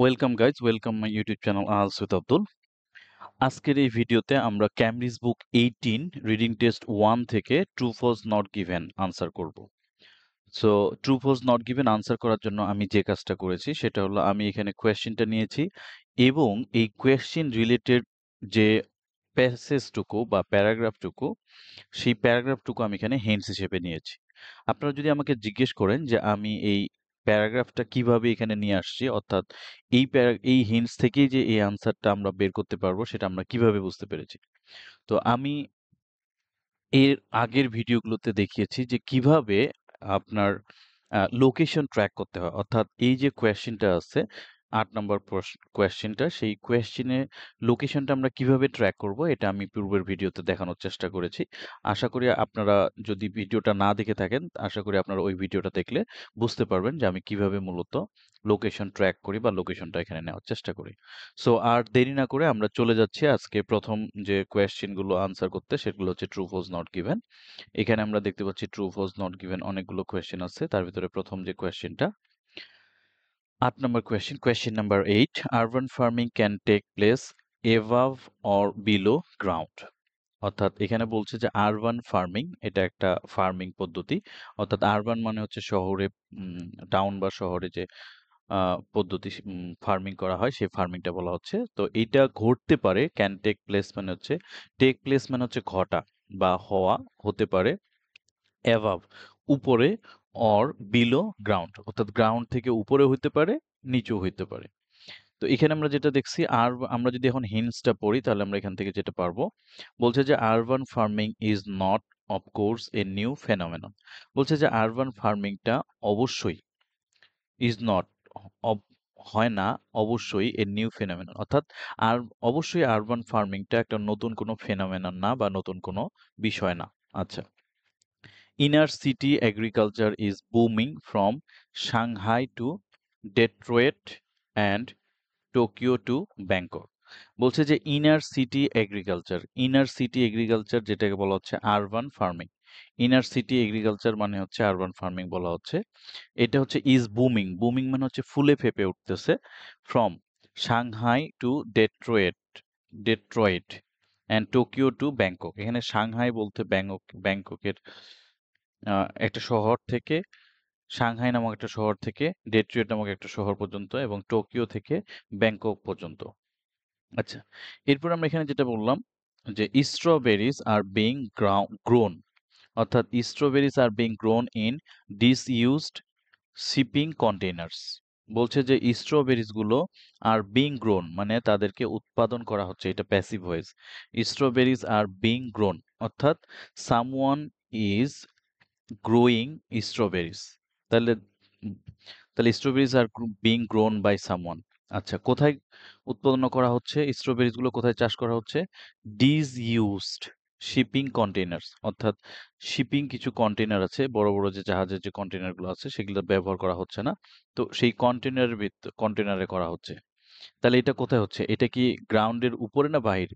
Welcome guys, welcome my YouTube channel আহল সৈয়দ আব্দুল। আজকের এই ভিডিওতে আমরা ক্যামব্রিজ বুক 18 রিডিং টেস্ট 1 থেকে true false not given answer করব। So true false not given answer করার জন্য আমি যে কাজটা করেছি সেটা হলো আমি এখানে কোয়েশ্চেনটা নিয়েছি এবং এই কোয়েশ্চেন রিলেটেড যে প্যাসেজটুকু বা প্যারাগ্রাফটুকু সেই প্যারাগ্রাফটুকু আমি এখানে হেন্স হিসেবে নিয়েছি। আপনারা যদি আমাকে জিজ্ঞেস করেন যে আমি এই প্যারাগ্রাফটা কিভাবে এখানে নিয়ে আসছি, অর্থাৎ এই হিন্টস থেকেই যে এই আনসারটা আমরা বের করতে পারবো সেটা আমরা কিভাবে বুঝতে পেরেছি। তো আমি এর আগের ভিডিওগুলোতে দেখিয়েছি যে কিভাবে আপনার লোকেশন ট্র্যাক করতে হয়। অর্থাৎ এই যে কোয়েশ্চেনটা আছে ৮ নম্বর কোয়েশ্চেনটা, সেই কোয়েশ্চেনে লোকেশনটা আমরা কিভাবে ট্র্যাক করব এটা আমি পূর্বের ভিডিওতে দেখানোর চেষ্টা করেছি। আশা করি আপনারা যদি ভিডিওটা না দেখে থাকেন, আশা করি আপনারা ওই ভিডিওটা দেখলে বুঝতে পারবেন যে আমি কিভাবে মূলত লোকেশন ট্র্যাক করি বা লোকেশনটা এখানে নেওয়ার চেষ্টা করি। সো আর দেরি না করে আমরা চলে যাচ্ছি আজকে প্রথম যে কোয়েশ্চেন গুলো আনসার করতে, সেগুলো হচ্ছে ট্রু ফলস নট গিভেন। এখানে আমরা দেখতে পাচ্ছি ট্রু ফলস নট গিভেন অনেকগুলো কোয়েশ্চেন আছে, তার ভিতরে প্রথম যে কোয়েশ্চেনটা ৮ নম্বর question, question number 8, urban farming can take place above or below ground. অর্থাৎ এখানে বলছে যে আরবান ফার্মিং এটা একটা ফার্মিং পদ্ধতি। অর্থাৎ আরবান মানে হচ্ছে শহরে, টাউন বা শহরে যে পদ্ধতি ফার্মিং করা হয় সেই ফার্মিংটা বলা হচ্ছে। তো এইটা ঘটতে পারে, ক্যান টেক প্লেস মানে হচ্ছে, টেক প্লেস মানে হচ্ছে ঘটা বা হওয়া, হতে পারে অ্যাভাব উপরে, অর বিলো গ্রাউন্ড অর্থাৎ গ্রাউন্ড থেকে উপরে হইতে পারে, নিচেও হইতে পারে। তো এখানে আমরা যেটা দেখছি, আর আমরা যদি এখন হিন্টসটা পড়ি তাহলে আমরা এখান থেকে যেটা পারবো, বলছে যে urban farming is not of course a new phenomenon. বলছে যে আরবান ফার্মিংটা অবশ্যই, ইজ নট, হয় না, অবশ্যই এ নিউ ফেনোমেনন, অর্থাৎ আর অবশ্যই আরবান ফার্মিংটা একটা নতুন কোনো ফেনোমেনন না বা নতুন কোনো বিষয় না। আচ্ছা, inner city agriculture is booming from Shanghai to Detroit and Tokyo to Bangkok. বলছে যে ইনার সিটি এগ্রিকালচার যেটাকে বলা হচ্ছে urban farming. Inner city agriculture মানে হচ্ছে আরবান ফার্মিং বলা হচ্ছে। এটা হচ্ছে ইজ বুমিং, বুমিং মানে হচ্ছে ফুলে ফেপে উঠতেছে, from Shanghai to Detroit and Tokyo to Bangkok. এখানে সাংহাই বলতে ব্যাংককের একটা শহর থেকে, সাংহাই নামক একটা শহর থেকে ডেট্রয়েট নামক একটা শহর পর্যন্ত এবং টোকিও থেকে ব্যাংকক পর্যন্ত। আচ্ছা, এরপর আমরা এখানে যেটা বললাম যে স্ট্রবেরিজ আর বিং গ্রোন, অর্থাৎ strawberries are being grown in disused shipping containers. বলছে যে স্ট্রবেরিজ গুলো আর বিং গ্রোন মানে তাদেরকে উৎপাদন করা হচ্ছে, এটা passive voice. Strawberries are being grown অর্থাৎ সামওয়ান ইজ গ্রোয়িং স্ট্রবেরিজ। তাহলে তাহলে strawberries are being grown by someone. আচ্ছা, কোথায় উৎপন্ন করা হচ্ছে স্ট্রবেরিজ গুলো, কোথায় চাষ করা হচ্ছে? ডিসইউজড শিপিং কন্টেইনার্স, অর্থাৎ শিপিং কিছু কন্টেইনার আছে, বড় বড় যে জাহাজের যে কন্টেইনার গুলো আছে সেগুলো ব্যবহার করা হচ্ছে না, তো সেই কন্টেইনারে করা হচ্ছে। তাহলে এটা কোথায় হচ্ছে? এটা কি গ্রাউন্ডের উপরে না বাহির,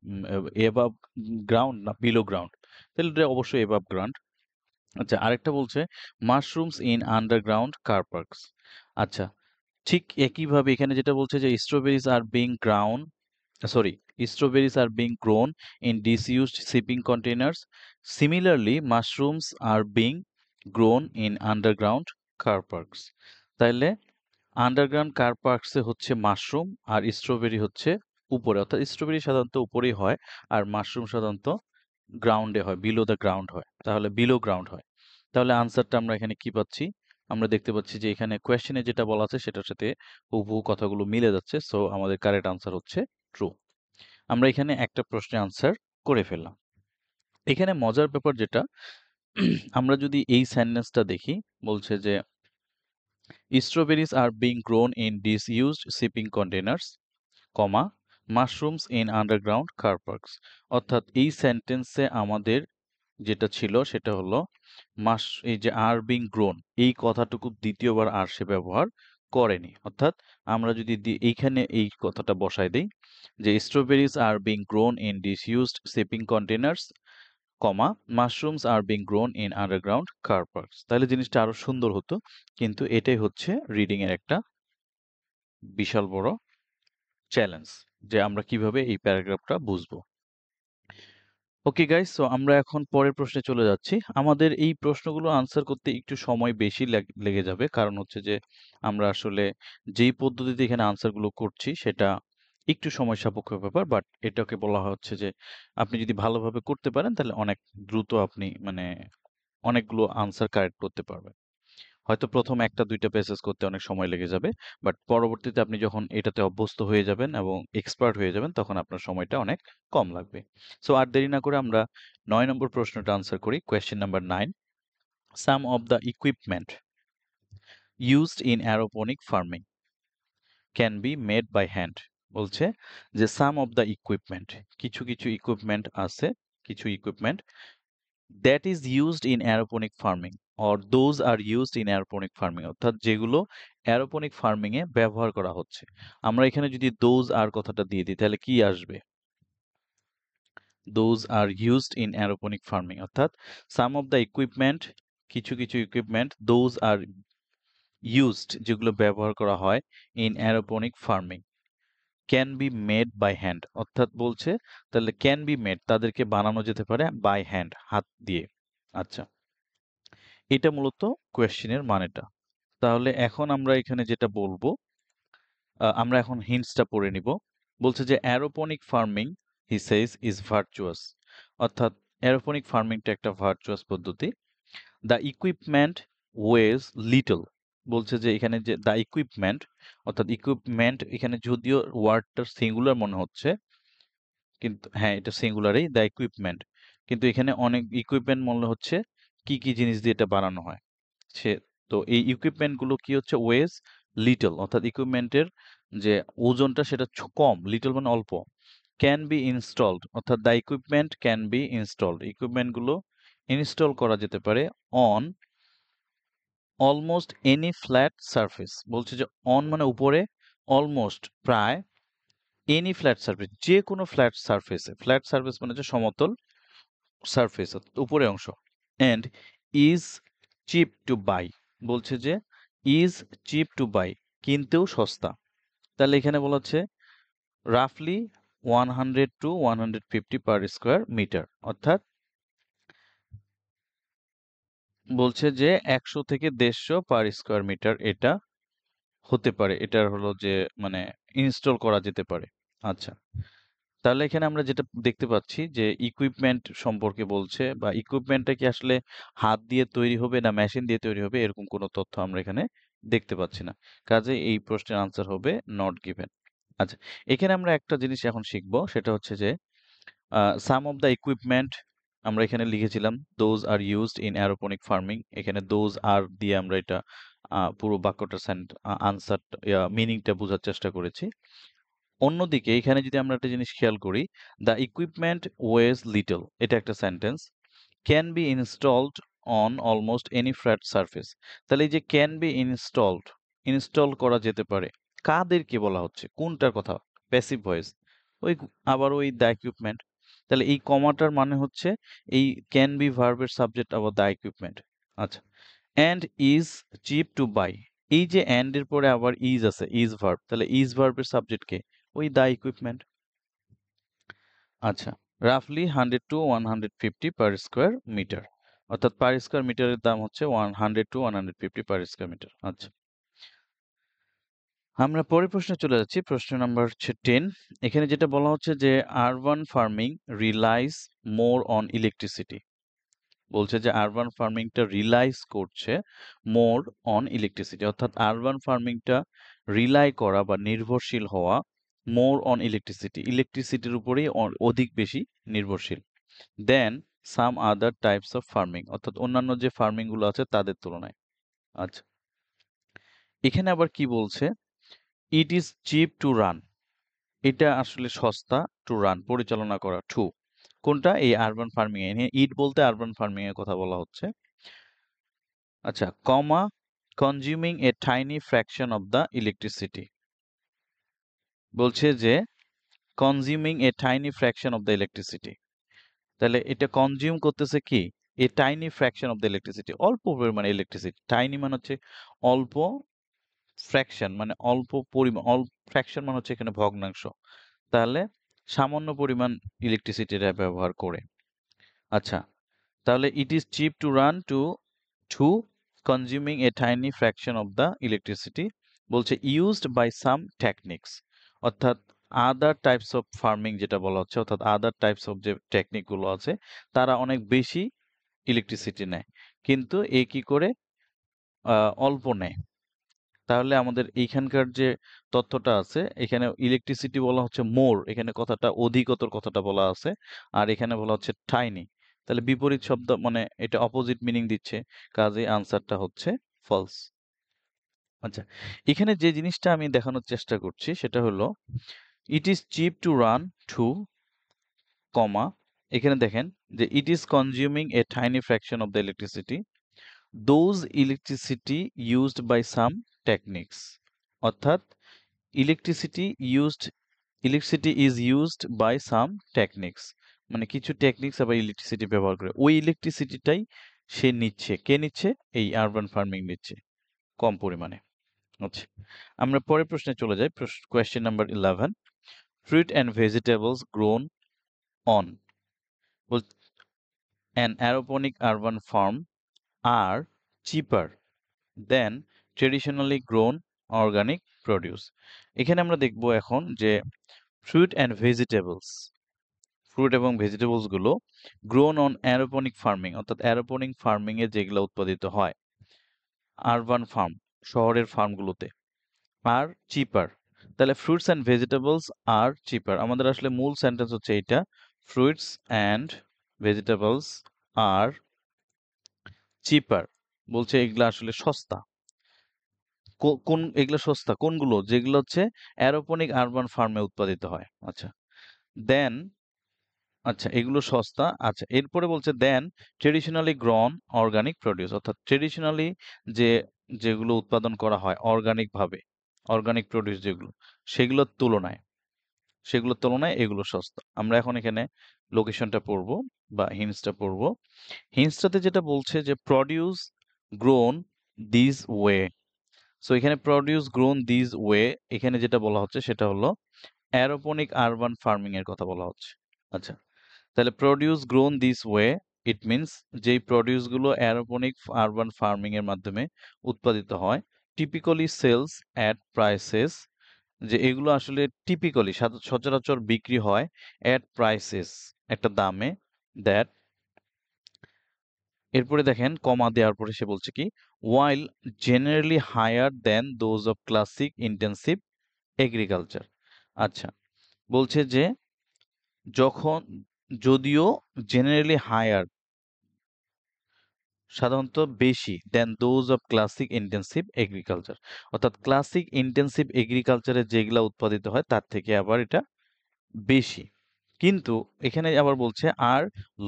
এবাব গ্রাউন্ড না বিলো গ্রাউন্ড? তাহলে এটা অবশ্যই এবাব গ্রাউন্ড। আচ্ছা, আরেকটা বলছে mushrooms in underground car parks. আচ্ছা, ঠিক একইভাবে এখানে যেটা বলছে যে strawberries are being ground, sorry, strawberries are being grown in disused shipping containers. Similarly, mushrooms are being grown in underground car parks. তাইলে আন্ডারগ্রাউন্ড কার পার্কসে হচ্ছে মাশরুম আর স্ট্রবেরি হচ্ছে উপরে, অর্থাৎ স্ট্রবেরি সাধারণত উপরেই হয় আর মাশরুম সাধারণত গ্রাউন্ডে হয়, বিলো দ্য গ্রাউন্ড হয়, তাহলে বিলো গ্রাউন্ড হয়। তাহলে আনসারটা আমরা এখানে কি পাচ্ছি? আমরা দেখতে পাচ্ছি যে এখানে কোয়েশ্চেনে যেটা বলা আছে সেটার সাথে হুবহু কথাগুলো মিলে যাচ্ছে, সো আমাদের কারেক্ট আনসার হচ্ছে ট্রু। আমরা এখানে একটা প্রশ্নের আনসার করে ফেললাম। এখানে মজার ব্যাপার যেটা, আমরা যদি এই সেন্টেন্সটা দেখি, বলছে যে strawberries are being grown in disused shipping containers, comma mushrooms in underground car parks. অর্থাৎ এই সেন্টেন্সে আমাদের যেটা ছিল সেটা হলো এই যে আর বিং গ্রোন, এই কথাটুকু দ্বিতীয়বার আর সে ব্যবহার করেনি। অর্থাৎ আমরা যদি এইখানে এই কথাটা বসাই দেই যে strawberries are being grown in disused shipping containers, comma mushrooms are being grown in underground car parks, তাহলে জিনিসটা আরো সুন্দর হতো। কিন্তু এটাই হচ্ছে রিডিং এর একটা বিশাল বড় চ্যালেঞ্জ যে আমরা কিভাবে এই প্যারাগ্রাফটা বুঝবো। ওকে গাইস, সো আমরা এখন পরের প্রশ্নে চলে যাচ্ছি। আমাদের এই প্রশ্নগুলো আনসার করতে একটু সময় বেশি লেগে যাবে, কারণ হচ্ছে যে আমরা আসলে যেই পদ্ধতিতে এখানে আনসারগুলো করছি সেটা একটু সময় সাপেক্ষ ব্যাপার, বাট এটাকে বলা হচ্ছে যে আপনি যদি ভালোভাবে করতে পারেন তাহলে অনেক দ্রুত আপনি মানে অনেকগুলো আনসার কারেক্ট করতে পারবেন। হয়তো প্রথম ১টা-২টা প্যাসেজ করতে অনেক সময় লেগে যাবে। বাট পরবর্তীতে আপনি যখন এটাতে অভ্যস্ত হয়ে যাবেন এবং এক্সপার্ট হয়ে যাবেন তখন আপনার সময়টা অনেক কম লাগবে। সো আর দেরি না করে আমরা ৯ নম্বর প্রশ্নটা আনসার করি। Question number 9, some of the equipment used in aeroponic farming can be made by hand. বলছে যে সাম অফ দ্য ইকুইপমেন্ট, কিছু কিছু ইকুইপমেন্ট আছে, কিছু equipment that is used in aeroponic farming or those are used in aeroponic farming, অর্থাৎ যেগুলো অ্যারোপনিক farming এ ব্যবহার করা হচ্ছে। আমরা এখানে যদি those are কথাটা দিয়ে দিই তাহলে কি আসবে? those are used in aeroponic farming, অর্থাৎ some of the equipment, কিছু কিছু equipment those are used, যেগুলো ব্যবহার করা হয় in aeroponic farming can be made by hand, অর্থাৎ বলছে তাহলে can be made তাদেরকে বানানো যেতে পারে by hand, হাত দিয়ে। আচ্ছা, এটা মূলত কোয়েশ্চেনের মানেটা। তাহলে এখন আমরা এখানে যেটা বলবো, আমরা এখন হিন্টসটা পড়ে নিব। বলছে যে aeroponic farming he says is virtuous, অর্থাৎ অ্যারোপনিক ফার্মিংটা একটা ভার্চুয়াস পদ্ধতি। দ্য ইকুইপমেন্ট ওয়েজ লিটল, বলছে যে এখানে যে দ্য ইকুইপমেন্ট, অর্থাৎ ইকুইপমেন্ট এখানে যদিও ওয়ার্ডটা সিঙ্গুলার মনে হচ্ছে, কিন্তু হ্যাঁ এটা সিঙ্গুলারই দ্য ইকুইপমেন্ট, কিন্তু এখানে অনেক ইকুইপমেন্ট মনে হচ্ছে কি কি জিনিস দিয়ে এটা বানানো হয় সে। তো এই ইকুইপমেন্ট গুলো কি হচ্ছে ওয়েজ লিটল, অর্থাৎ ইকুইপমেন্টের যে ওজনটা সেটা কম, লিটল মানে অল্প। ক্যান বি ইনস্টলড, অর্থাৎ the equipment can be installed, equipment গুলো ইনস্টল করা যেতে পারে on almost any flat surface, বলছে যে অন মানে উপরে, অলমোস্ট প্রায়, এনি ফ্ল্যাট সারফেস যে কোনো ফ্ল্যাট সারফেসে, ফ্ল্যাট সারফেস মানে হচ্ছে সমতল সারফেস উপরে অংশ, and is cheap to buy, বলছে যে ইজ চিপ টু বাই কিনতেও সস্তা। তাহলে এখানে বলা হচ্ছে রাফলি 100 to 150 পার স্কয়ার মিটার, অর্থাৎ বলছে যে 100 থেকে 150 পার স্কয়ার মিটার এটা হতে পারে, এটার হলো যে মানে ইনস্টল করা যেতে পারে। আচ্ছা, তাহলে এখানে আমরা যেটা দেখতে পাচ্ছি যে ইকুইপমেন্ট সম্পর্কে বলছে, বা ইকুইপমেন্টটা কি আসলে হাত দিয়ে তৈরি হবে না মেশিন দিয়ে তৈরি হবে এরকম কোনো তথ্য আমরা এখানে দেখতে পাচ্ছি না। কাজে এই প্রশ্নের আনসার হবে নট গিভেন। আচ্ছা, এখানে আমরা একটা জিনিস এখন শিখবো, সেটা হচ্ছে যে সাম অফ দ্য ইকুইপমেন্ট আমরা এখানে লিখেছিলাম those are used in aeroponic farming, এখানে দোজ আর দিয়ে আমরা এটা পুরো বাক্যটা আনসার মিনিংটা বোঝার চেষ্টা করেছি। অন্যদিকে এখানে যদি আমরা একটা জিনিস খেয়াল করি, দ্য ইকুইপমেন্ট ওয়েজ লিটল, এটা একটা sentence, can be installed on almost any flat surface, তাহলে এই যে ক্যান বি ইনস্টলড, ইনস্টল করা যেতে পারে, কাদেরকে বলা হচ্ছে, কোনটার কথা? প্যাসিভ ভয়েস, ওই আবার ওই দ্য ইকুইপমেন্ট। তাহলে এই কমাটার মানে হচ্ছে এই ক্যান বি ভার্বের সাবজেক্ট আবার দ্য ইকুইপমেন্ট। আচ্ছা, and is cheap to buy, এই যে অ্যান্ড এর পরে আবার ইজ আছে, ইজ ভার্ব, তাহলে ইজ ভার্বের সাবজেক্ট কে? ওই দা ইকুইপমেন্ট। আচ্ছা, রাফলি 100 to 150 পার স্কয়ার মিটার, অর্থাৎ পার স্কয়ার মিটারের দাম হচ্ছে 100 to 150 পার স্কয়ার মিটার। আচ্ছা, আমরা পরের প্রশ্নে চলে যাচ্ছি। প্রশ্ন নাম্বার হচ্ছে 10। এখানে যেটা বলা হচ্ছে যে urban farming realise more on electricity, বলছে যে আরবান ফার্মিংটা রিলাইজ করছে মোর অন ইলেকট্রিসিটি, অর্থাৎ আরবান ফার্মিংটা রিলাই করা বা নির্ভরশীল হওয়া মোর অন ইলেকট্রিসিটি, ইলেকট্রিসিটির উপরেই অধিক বেশি নির্ভরশীল, দেন সাম আদার টাইপস অফ ফার্মিং, অর্থাৎ অন্যান্য যে ফার্মিং গুলো আছে তাদের তুলনায়। আচ্ছা, এখানে আবার কি বলছে? ইট ইজ চিপ টু রান, এটা আসলে সস্তা, টু রান পরিচালনা করা, টু কোনটা? এই আরবান ফার্মিং এ, ইট বলতে আরবান ফার্মিং এর কথা বলা হচ্ছে। আচ্ছা, comma consuming a tiny fraction of the electricity, বলছে যে consuming a tiny fraction of the electricity, তাহলে এটা কনজিউম করতেছে কি? A tiny fraction of the electricity, অল্প পরিমাণে ইলেকট্রিসিটি, টাইনি মানে হচ্ছে অল্প, ফ্র্যাকশন মানে অল্প পরিমাণ ফ্র্যাকশন মানে হচ্ছে এখানে ভগ্নাংশ। তাহলে সামান্য পরিমাণ ইলেকট্রিসিটি ব্যবহার করে। আচ্ছা, তাহলে it is cheap to run to consuming a tiny fraction of the electricity বলছে used by some techniques অর্থাৎ other types of farming যেটা বলা হচ্ছে অর্থাৎ other types of যে টেকনিক গুলো আছে তারা অনেক বেশি ইলেকট্রিসিটি নেয় কিন্তু এ কি করে অল্প নেয়। তাহলে আমাদের এইখানকার যে তথ্যটা আছে এখানে ইলেকট্রিসিটি বলা হচ্ছে মোর, এখানে কথাটা অধিকতর কথাটা বলা আছে, আর এখানে বলা হচ্ছে টাইনি। তাহলে বিপরীত শব্দ মানে এটা অপোজিট মিনিং দিচ্ছে, কাজেই আনসারটা হচ্ছে ফলস। আচ্ছা, এখানে যে জিনিসটা আমি দেখানোর চেষ্টা করছি সেটা হলো it is cheap to run to comma এখানে দেখেন যে it is consuming a tiny fraction of the electricity those electricity used by some techniques অর্থাৎ electricity is used by some techniques মানে কিছু টেকনিক্স আবার ইলেকট্রিসিটি ব্যবহার করে ওই ইলেকট্রিসিটিটাই সে নিচ্ছে। কে নিচ্ছে? এই আরবান ফার্মিং নিচ্ছে কম পরিমাণে। আচ্ছা, আমরা পরের প্রশ্নে চলে যাই। Question number 11 fruit and vegetables grown on an aeroponic urban farm are cheaper than traditionally grown organic produce. এখানে আমরা দেখব এখন যে ফ্রুট অ্যান্ড ভেজিটেবলস ফ্রুট এবং ভেজিটেবলস গুলো গ্রোন অন অ্যারোপনিক ফার্মিং অর্থাৎ অ্যারোপনিক ফার্মিং এ যেগুলো উৎপাদিত হয় আরবান ফার্ম শহরের ফার্মগুলোতে আর চিপার। তাহলে ফ্রুটস অ্যান্ড ভেজিটেবলস আর চিপার আমাদের আসলে মূল সেন্টেন্স হচ্ছে এইটা ফ্রুটস অ্যান্ড ভেজিটেবলস আর চিপার বলছে এগুলা আসলে সস্তা। কোন এগুলো সস্তা কোনগুলো? যেগুলো হচ্ছে অ্যারোপনিক আরবান ফার্মে উৎপাদিত হয়। আচ্ছা দেন আচ্ছা এগুলো সস্তা। আচ্ছা এরপরে বলছে দেন ট্রেডিশনালি গ্রন অর্গানিক প্রডিউস অর্থাৎ ট্রেডিশনালি যে যেগুলো উৎপাদন করা হয় অর্গানিক ভাবে অর্গানিক প্রডিউস যেগুলো সেগুলোর তুলনায় এগুলো সস্তা। আমরা এখন এখানে লোকেশনটা পড়বো বা হিন্টসটা পড়বো। হিন্টসটাতে যেটা বলছে যে produce grown this way. So এখানে প্রডিউস গ্রোন দিস ওয়ে এখানে যেটা বলা হচ্ছে সেটা হলো অ্যারোপনিক আরবান ফার্মিং এর কথা বলা হচ্ছে। আচ্ছা তাহলে produce grown this way it means যেই প্রডিউস গুলো অ্যারোপনিক আরবান ফার্মিং এর মাধ্যমে উৎপাদিত হয় টিপিক্যালি সেলস অ্যাট প্রাইসেস যে এগুলো আসলে টিপিক্যালি সচরাচর বিক্রি হয় অ্যাট প্রাইসেস একটা দামে দ্যাট এরপরে দেখেন কমা দেওয়ার পরে সে বলছে কি while generally higher than those of classic intensive agriculture. আচ্ছা বলছে যে যখন যদিও জেনারেলি হায়ার সাধারণত বেশি than those of classic intensive agriculture অর্থাৎ ক্লাসিক ইন্টেন্সিভ এগ্রিকালচারে যেগুলা উৎপাদিত হয় তার থেকে আবার এটা বেশি। কিন্তু এখানে আবার বলছে আর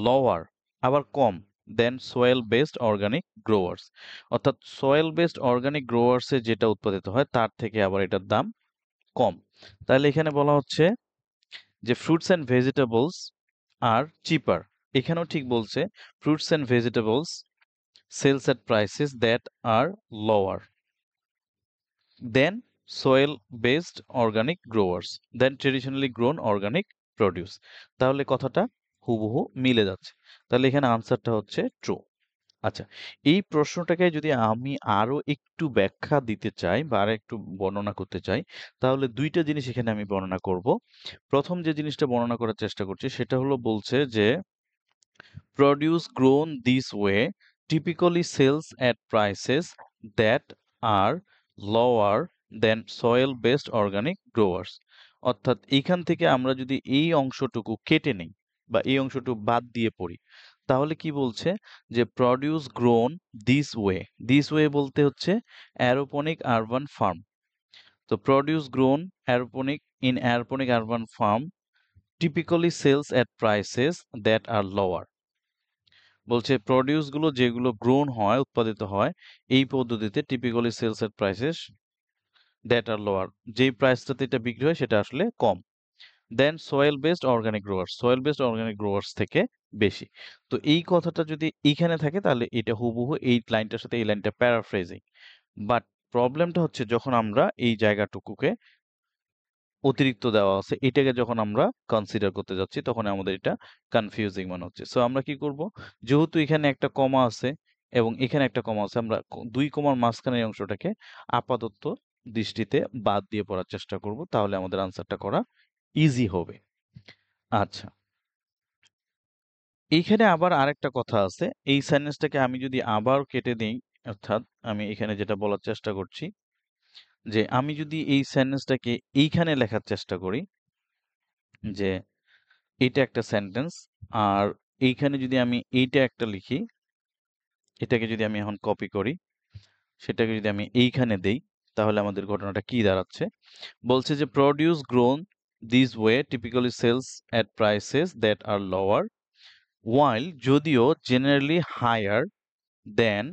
লওয়ার আবার কম দেন সোয়েল বেসড অর্গানিক গ্রোয়ার্স অর্থাৎ সোয়েল বেসড অর্গানিক গ্রোয়ার্সে যেটা উৎপাদিত হয় তার থেকে আবার এটার দাম কম। তাহলে এখানে বলা হচ্ছে যে fruits and vegetables are cheaper. এখানেও ঠিক বলছে fruits and vegetables sells at prices that are lower than soil based organic growers than traditionally grown organic produce। তাহলে কথাটা হুবহু মিলে যাচ্ছে। তাহলে এখানে আনসারটা হচ্ছে ট্রু। আচ্ছা এই প্রশ্নটাকে যদি আমি আরো একটু ব্যাখ্যা দিতে চাই বা আর একটু বর্ণনা করতে চাই তাহলে দুইটা জিনিস এখানে আমি বর্ণনা করব। প্রথম যে জিনিসটা বর্ণনা করার চেষ্টা করছি সেটা হলো বলছে যে produce grown this way typically sells at prices that are lower than soil-based organic growers অর্থাৎ এইখান থেকে আমরা যদি এই অংশটুকু কেটে নেই বা এই অংশটুকু বাদ দিয়ে পড়ি তাহলে কি বলছে যে প্রডিউস গ্রোন দিস ওয়ে বলতে হচ্ছে অ্যারোপনিক আরবান ফার্ম। তো produce grown aeroponic in aeroponic urban farm typically sells at prices that are lower বলছে প্রডিউস গুলো যেগুলো গ্রোন হয় উৎপাদিত হয় এই পদ্ধতিতে typically sells at prices that are lower যেই প্রাইসটাতে এটা বিক্রি হয় সেটা আসলে কম than soil based organic growers থেকে বেশি। তো এই কথাটা যদি এইখানে থাকে তাহলে এটা হুবহু এই লাইনটার সাথে এই লাইনটা প্যারাফ্রেজিং বাট প্রবলেমটা হচ্ছে যখন আমরা এই জায়গাটুকুকে অতিরিক্ত দেওয়া আছে এটাকে যখন আমরা কনসিডার করতে যাচ্ছি তখন আমাদের এটা কনফিউজিং মনে হচ্ছে। সো আমরা কি করব, যেহেতু এখানে একটা কমা আছে এবং এখানে একটা কমা আছে, আমরা দুই কমার মাঝখানের অংশটাকে আপাতত দৃষ্টিতে বাদ দিয়ে পড়ার চেষ্টা করব, তাহলে আমাদের আনসারটা করা ইজি হবে। আচ্ছা, এইখানে আবার আরেকটা কথা আছে, এই সেন্টেন্সটাকে আমি যদি আবার কেটে দিই, অর্থাৎ আমি এখানে যেটা বলার চেষ্টা করছি যে আমি যদি এই সেন্টেন্সটাকে এইখানে লেখার চেষ্টা করি যে এটা একটা সেন্টেন্স, আর এইখানে যদি আমি এইটা একটা লিখি, এটাকে যদি আমি এখন কপি করি, সেটাকে যদি আমি এইখানে দেই, তাহলে আমাদের ঘটনাটা কি দাঁড়াচ্ছে? বলছে যে produce grown this way typically sells at prices that are lower while যদিও generally higher than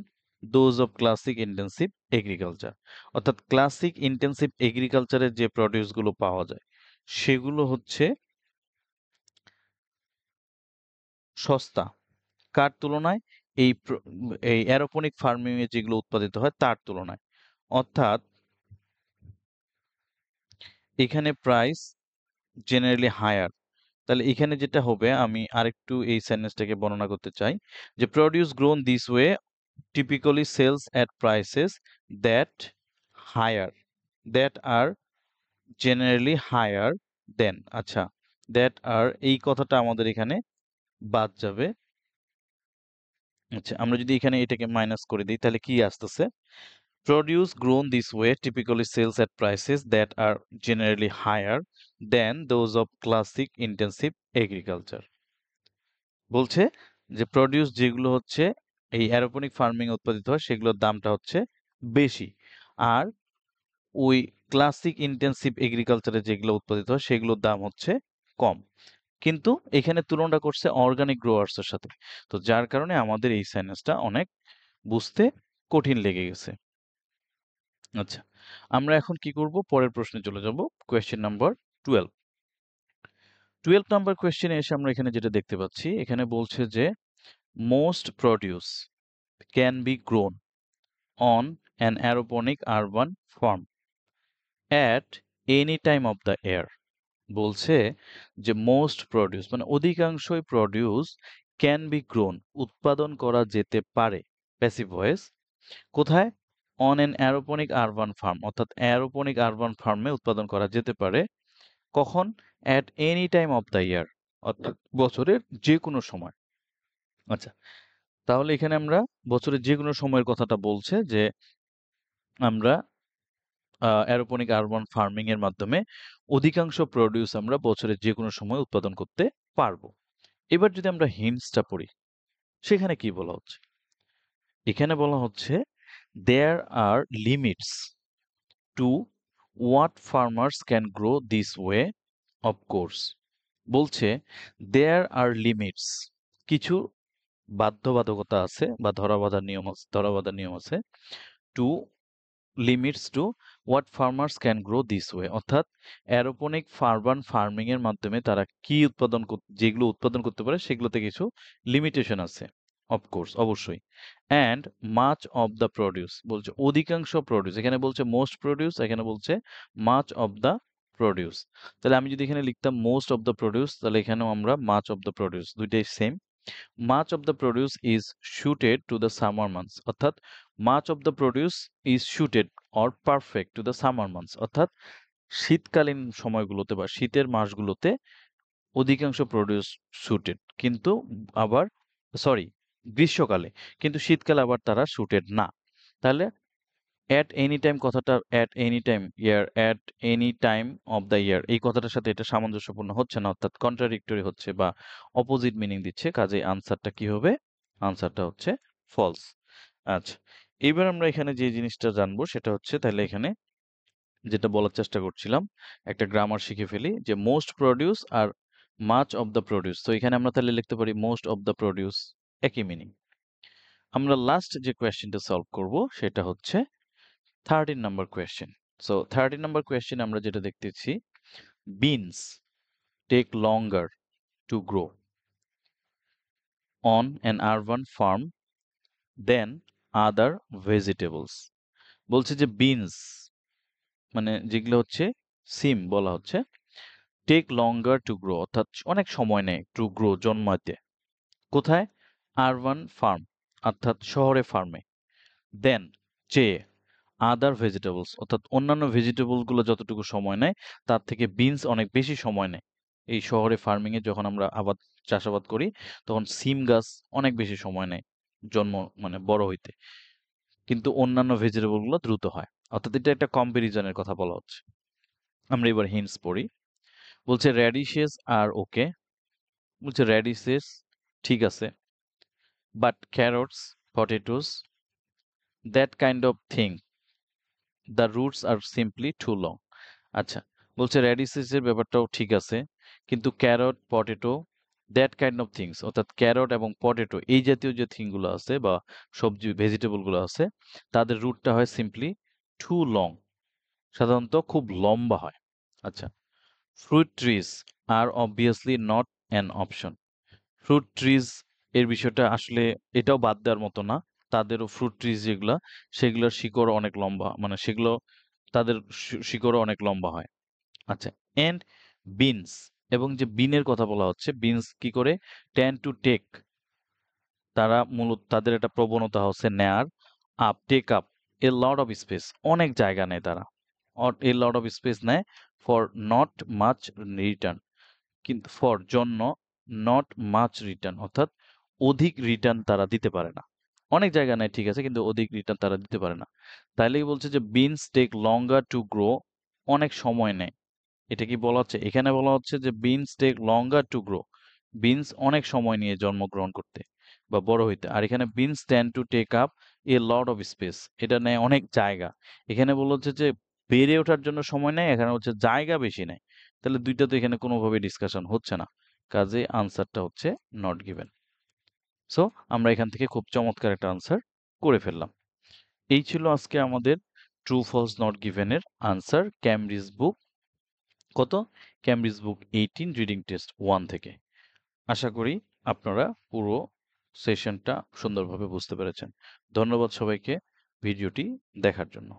those of classic intensive agriculture. অর্থাৎ ক্লাসিক ইন্টেন্সিভ এগ্রিকালচারের যে প্রডিউসগুলো পাওয়া যায় সেগুলো হচ্ছে সস্তা কার তুলনায়? এই অ্যারোপনিক ফার্মিং এ যেগুলো উৎপাদিত হয় তার তুলনায়। অর্থাৎ এখানে প্রাইস জেনারেলি হায়ার। তাহলে এখানে যেটা হবে, আমি আরেকটু এই সেন্টেন্সটাকে বর্ণনা করতে চাই যে produce grown this way typically sells at prices that higher that are generally higher than, আচ্ছা, that are এই কথাটা আমাদের এখানে বাদ যাবে। আচ্ছা, আমরা যদি এখানে এটাকে মাইনাস করে দিই তাহলে কি আসতেছে? Produce grown this way typically sells at prices that are generally higher than those of classic intensive agriculture. বলছে যে প্রডিউস যেগুলো হচ্ছে এই অ্যারোপনিক ফার্মিং উৎপাদিত হয় সেগুলোর দামটা হচ্ছে বেশি, আর ওই ক্লাসিক ইন্টেন্সিভ এগ্রিকালচারে যেগুলো উৎপাদিত হয় সেগুলোর দাম হচ্ছে কম। কিন্তু এখানে তুলনা করছে অর্গানিক গ্রোয়ার্স এর সাথে, তো যার কারণে আমাদের এই সেন্টেন্সটা অনেক বুঝতে কঠিন লেগে গেছে। আচ্ছা, আমরা এখন কি করব, পরের প্রশ্নে চলে যাব, কোয়েশ্চেন নাম্বার 12। 12 নাম্বার কোয়েশ্চেনে এসে আমরা এখানে যেটা দেখতে পাচ্ছি, এখানে বলছে যে most produce can be grown on an aeroponic urban farm at any time of the year. বলছে যে মোস্ট প্রডিউস মানে অধিকাংশই প্রডিউস ক্যান বি গ্রোন উৎপাদন করা যেতে পারে, প্যাসিভ ভয়েস, কোথায়? অন এন অ্যারোপনিক আরবান ফার্ম, অর্থাৎ অ্যারোপনিক আরবান ফার্মে উৎপাদন করা যেতে পারে। কখন? At any time of the ইয়ার, অর্থাৎ বছরের যে কোনো সময়। আচ্ছা, তাহলে এখানে আমরা বছরের যে কোনো সময়ের কথাটা বলছে যে আমরা অ্যারোপনিক আরবান ফার্মিং এর মাধ্যমে অধিকাংশ প্রোডিউস আমরা বছরের যে কোনো সময় উৎপাদন করতে পারবো। এবার যদি আমরা হিন্টসটা পড়ি, সেখানে কি বলা হচ্ছে? এখানে বলা হচ্ছে there are limits to what farmers can grow this way, of course. বলছে দেয়ার আর লিমিটস, কিছু বাধ্যবাধকতা আছে বা ধরাবাঁধা নিয়ম আছে, to limits to what farmers can grow this way, অর্থাৎ অ্যারোপনিক আরবান ফার্মিং এর মাধ্যমে তারা কি যেগুলো উৎপাদন করতে পারে সেগুলোতে কিছু লিমিটেশন আছে, অফকোর্স, অবশ্যই। And much of the produce, বলছে অধিকাংশ প্রডিউস, এখানে বলছে মোস্ট প্রডিউস, এখানে বলছে মাচ অফ দ্য প্রডিউস। তাহলে আমি যদি এখানে লিখতাম মোস্ট অফ দ্য প্রডিউস, তাহলে এখানেও আমরা মাচ অফ দ্য প্রডিউস, দুইটাই same. Much of the produce is suited to the summer months, অর্থাৎ much of the produce is suited or perfect to the summer months, অর্থাৎ শীতকালীন সময়গুলোতে বা শীতের মাসগুলোতে অধিকাংশ প্রডিউস সুটেড, কিন্তু আবার সরি গ্রীষ্মকালে, কিন্তু শীতকালে আবার তারা সুটেড না। তাহলে অ্যাট এনি টাইম কথাটা, at any time year, at any time of the ইয়ার, এই কথাটার সাথে এটা সামঞ্জস্যপূর্ণ হচ্ছে না, অর্থাৎ কন্ট্রাডিক্টরি হচ্ছে বা অপোজিট মিনিং দিচ্ছে, কাজেই আনসারটা কি হবে? আনসারটা হচ্ছে ফলস। আচ্ছা, এবার আমরা এখানে যে জিনিসটা জানবো সেটা হচ্ছে, তাহলে এখানে যেটা বলার চেষ্টা করছিলাম, একটা গ্রামার শিখে ফেলি যে most produce are much of the produce, তো এখানে আমরা তাহলে লিখতে পারি মোস্ট অফ দ্য প্রডিউস, একই মিনিং। আমরা লাস্ট যে কোয়েশ্চেনটা সলভ করব সেটা হচ্ছে 13 number question. So 13 number question আমরা যেটা দেখতেছি, beans take longer to grow on an urban farm than other vegetables. বলছে যে বিনস মানে যেগুলো হচ্ছে সিম বলা হচ্ছে টেক লঙ্গার টু গ্রো অর্থাৎ অনেক সময় নেয় টু গ্রো জন্মাতে কোথায় আরবান ফার্ম অর্থাৎ শহরে ফার্মে দেন চেয়ে আদার ভেজিটেবলস অর্থাৎ অন্যান্য ভেজিটেবল গুলো যতটুকু সময় নেয় তার থেকে বিনস অনেক বেশি সময় নেয় এই শহরে ফার্মিং এ যখন আমরা চাষাবাদ করি তখন সিম গাছ অনেক বেশি সময় নেয় জন্ম মানে বড় হইতে কিন্তু অন্যান্য ভেজিটেবল গুলো দ্রুত হয় অর্থাৎ এটা একটা কম্পারিজনের কথা বলা হচ্ছে আমরা এবার হিন্টস পড়ি বলছে র্যাডিশেস আর ওকে বলছে র্যাডিশেস ঠিক আছে but carrots potatoes that kind of thing the roots are simply too long আচ্ছা বলছে র্যাডিসেসের ব্যাপারটাও ঠিক আছে কিন্তু carrot potato that kind of things অর্থাৎ ক্যারট এবং পটেটো এই জাতীয় যে থিংগুলো আছে বা সবজি ভেজিটেবল গুলো আছে তাদের রুটটা হয় সিম্পলি টু লং সাধারণত খুব লম্বা হয় আচ্ছা fruit trees are obviously not an option fruit trees এর বিষয়টা আসলে এটাও বাদ দেওয়ার মতো না তাদেরও ফ্রুট ট্রিজ যেগুলা সেগুলোর শিকড় অনেক লম্বা মানে সেগুলো তাদের শিকড়ও অনেক লম্বা হয় আচ্ছা এন্ড বিনস এবং যে বিনের কথা বলা হচ্ছে বিনস কি করে ট্যান টু টেক তারা মূলত তাদের একটা প্রবণতা হচ্ছে নেয়ার up take up a lot of space অনেক জায়গা নেয় তারা এ লট অফ স্পেস নেয় ফর নট মাচ রিটার্ন কিন্তু ফর জন্য নট মাচ রিটার্ন অর্থাৎ অধিক রিটার্ন তারা দিতে পারে না অনেক জায়গা নেয় ঠিক আছে কিন্তু অধিক রিটার্ন তারা দিতে পারে না তাইলেই বলছে যে beans take longer to grow অনেক সময় নেয় এটা কি বলা হচ্ছে এখানে বলা হচ্ছে যে beans take longer to grow beans অনেক সময় নিয়ে জন্মগ্রহণ করতে বা বড় হইতে আর এখানে beans tend to take up a lot of space এটা নেয় অনেক জায়গা এখানে বলা হচ্ছে যে বেড়ে ওঠার জন্য সময় নেয় এখানে হচ্ছে জায়গা বেশি নেয় তাহলে দুইটা তো এখানে কোনোভাবে ডিসকাশন হচ্ছে না কাজে আনসারটা হচ্ছে নট গিভেন সো আমরা এখান থেকে খুব চমৎকার একটা আনসার করে ফেললাম এই ছিল আজকে আমাদের ট্রু ফলস নট গিভেন এর আনসার ক্যামব্রিজ বুক কত ক্যামব্রিজ বুক 18 রিডিং টেস্ট 1 থেকে আশা করি আপনারা পুরো সেশনটা সুন্দরভাবে বুঝতে পেরেছেন ধন্যবাদ সবাইকে ভিডিওটি দেখার জন্য